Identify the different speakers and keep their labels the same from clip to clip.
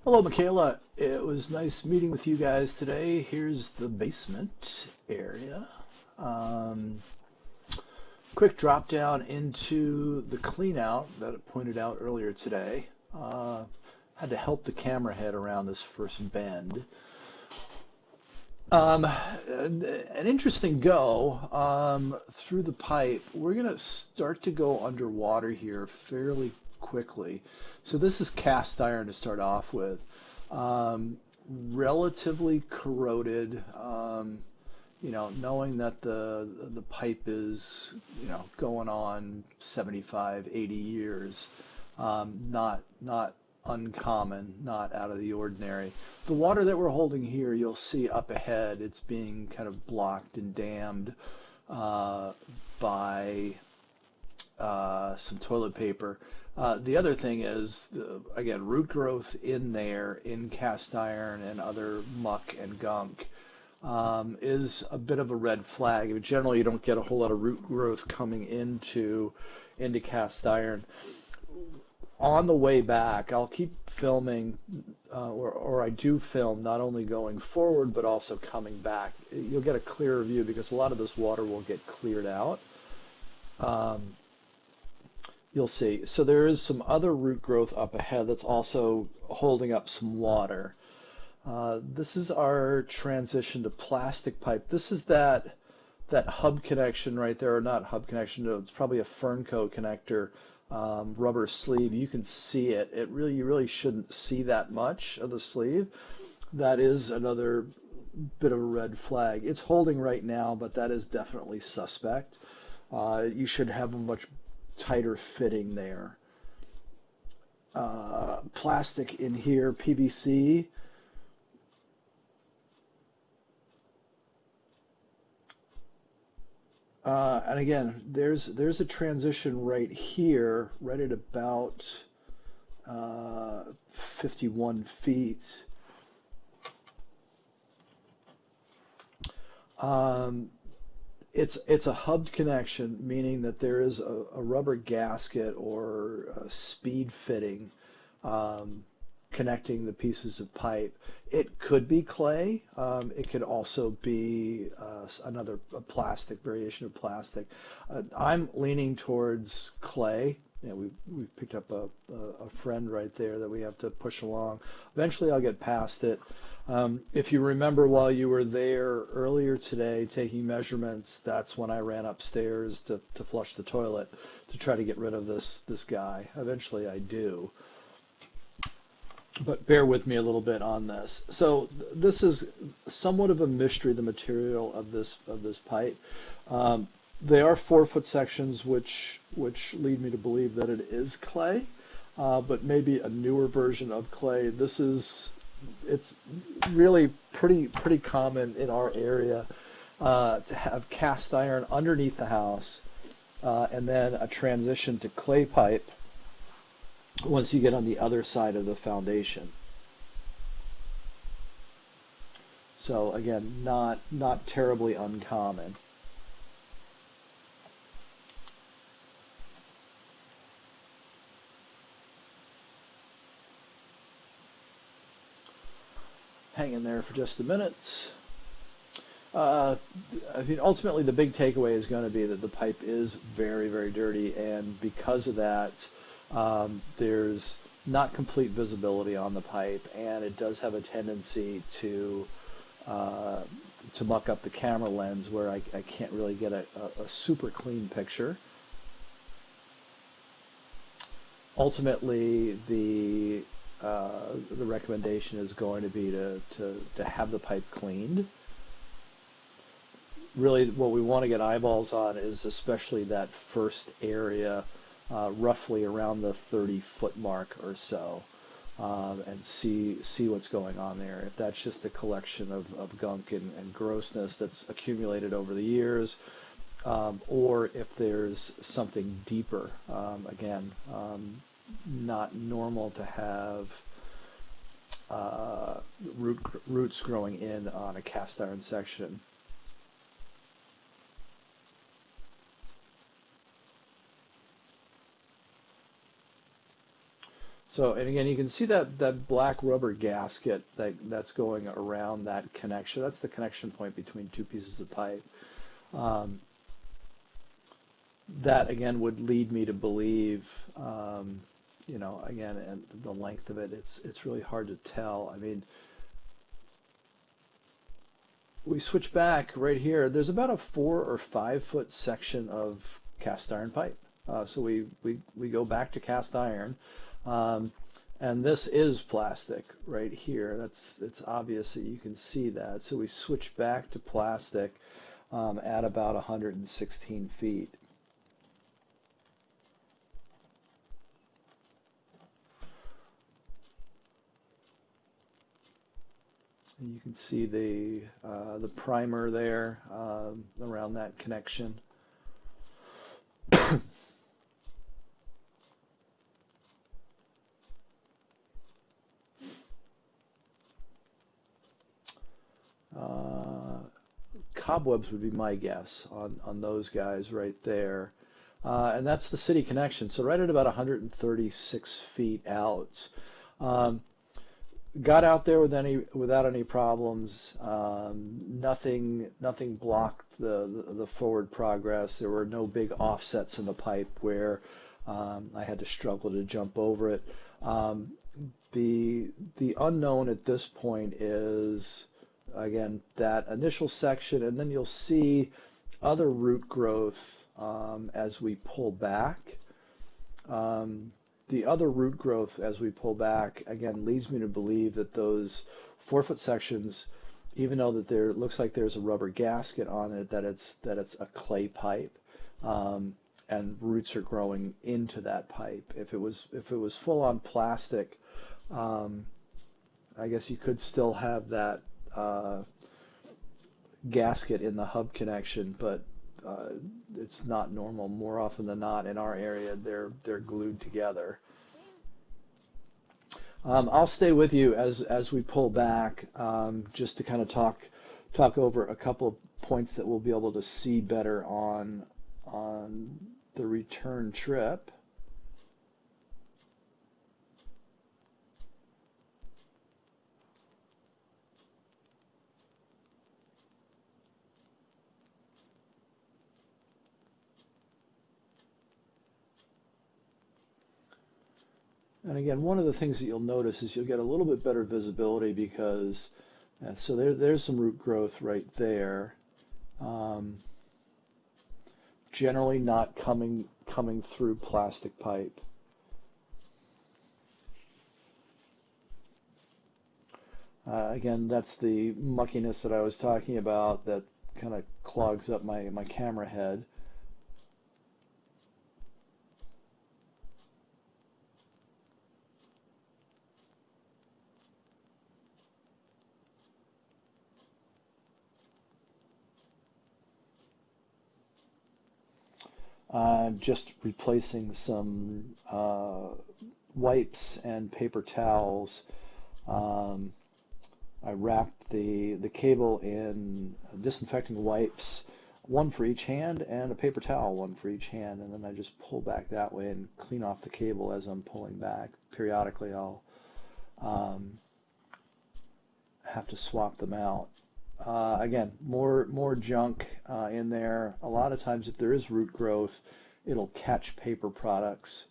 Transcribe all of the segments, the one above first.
Speaker 1: Hello, Michaela. It was nice meeting with you guys today. Here's the basement area. Um, Quick drop down into the clean out that it pointed out earlier today. Had to help the camera head around this first bend. An interesting go through the pipe. We're going to start to go underwater here fairly quickly. So this is cast iron to start off with. Um, Relatively corroded. Knowing that the pipe is, going on 75, 80 years, not uncommon, not out of the ordinary. The water that we're holding here, you'll see up ahead, it's being kind of blocked and dammed uh, by some toilet paper. The other thing is, again, root growth in there, in cast iron and other muck and gunk, is a bit of a red flag. Generally, you don't get a whole lot of root growth coming into cast iron. On the way back, I'll keep filming, or I do film not only going forward but also coming back. You'll get a clearer view because a lot of this water will get cleared out. Um, you'll see. So there is some other root growth up ahead that's also holding up some water. This is our transition to plastic pipe. This is that hub connection right there, or not hub connection, no, it's probably a Fernco connector, rubber sleeve. You can see it. You really shouldn't see that much of the sleeve. That is another bit of a red flag. It's holding right now, but that is definitely suspect. You should have a much tighter fitting there. Plastic in here, PVC. And again, there's a transition right here, right at about 51 feet. Um, it's a hubbed connection, meaning that there is a rubber gasket or a speed fitting um, connecting the pieces of pipe. It could be clay. It could also be another a plastic variation of plastic. I'm leaning towards clay. We've picked up a friend right there that we have to push along. Eventually, I'll get past it. If you remember while you were there earlier today taking measurements, that's when I ran upstairs to flush the toilet to try to get rid of this guy. Eventually, I do. But bear with me a little bit on this. So this is somewhat of a mystery, the material of this pipe. Um, they are 4-foot sections, which lead me to believe that it is clay, but maybe a newer version of clay. It's really pretty common in our area to have cast iron underneath the house, and then a transition to clay pipe once you get on the other side of the foundation. So again, not terribly uncommon. Hang in there for just a minute. Uh, I mean, ultimately, the big takeaway is going to be that the pipe is very dirty, and because of that, there's not complete visibility on the pipe, and it does have a tendency uh, to muck up the camera lens where I can't really get a super clean picture. Ultimately, the recommendation is going to be to have the pipe cleaned. Really what we want to get eyeballs on is especially that first area, roughly around the 30-foot mark or so, and see what's going on there. If that's just a collection of gunk and grossness that's accumulated over the years, or if there's something deeper. Again, not normal to have uh, roots growing in on a cast iron section. So, and again, you can see that black rubber gasket that's going around that connection. That's the connection point between two pieces of pipe. Um, that again would lead me to believe, again, and the length of it, it's really hard to tell. I mean, we switch back right here. There's about a 4 or 5 foot section of cast iron pipe. So we go back to cast iron. Um, and this is plastic right here. It's obvious that you can see that. So we switch back to plastic at about 116 feet. And you can see the primer there around that connection. Cobwebs would be my guess on those guys right there. And that's the city connection. So right at about 136 feet out. Um, got out there without any problems. Nothing blocked the forward progress. There were no big offsets in the pipe where I had to struggle to jump over it. Um, the unknown at this point is again that initial section, and then you'll see other root growth as we pull back. Um, the other root growth as we pull back again leads me to believe that those 4 foot sections, even though that there looks like there's a rubber gasket on it, that it's a clay pipe, and roots are growing into that pipe. If it was full on plastic, um, I guess you could still have that uh, gasket in the hub connection, but uh, it's not normal. More often than not, in our area, they're glued together. I'll stay with you as we pull back, just to kind of talk over a couple of points that we'll be able to see better on the return trip. And again, one of the things that you'll notice is you'll get a little bit better visibility because so there's some root growth right there. Um, Generally not coming through plastic pipe. Again, that's the muckiness that I was talking about that kind of clogs up my camera head. Just replacing some wipes and paper towels. Um, I wrapped the cable in disinfecting wipes, one for each hand, and a paper towel, one for each hand, and then I just pull back that way and clean off the cable as I'm pulling back. Periodically, I'll um, have to swap them out. Again, more junk in there. A lot of times, if there is root growth, it'll catch paper products.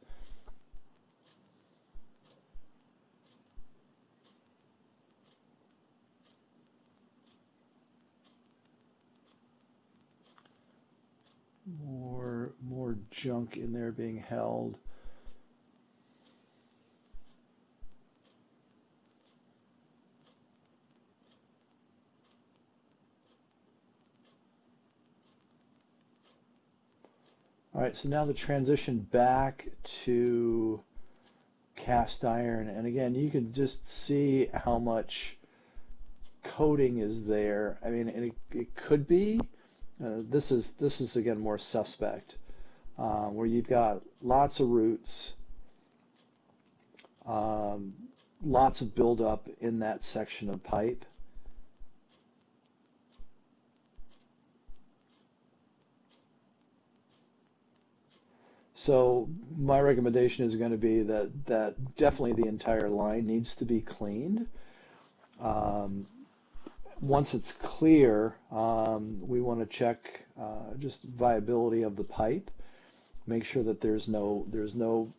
Speaker 1: More junk in there being held. All right, so now the transition back to cast iron, and again, you can just see how much coating is there. I mean, it could be. This is again more suspect, where you've got lots of roots, um, lots of buildup in that section of pipe. So my recommendation is going to be that definitely the entire line needs to be cleaned. Um, Once it's clear, we want to check just viability of the pipe, make sure that there's no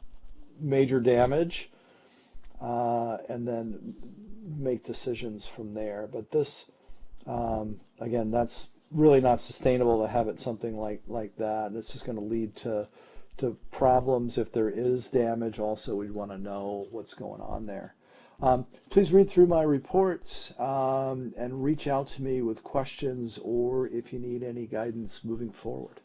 Speaker 1: major damage, and then make decisions from there. But this, again, that's really not sustainable to have it something like that. It's just going to lead to problems. If there is damage, also we'd want to know what's going on there. Please read through my reports and reach out to me with questions or if you need any guidance moving forward.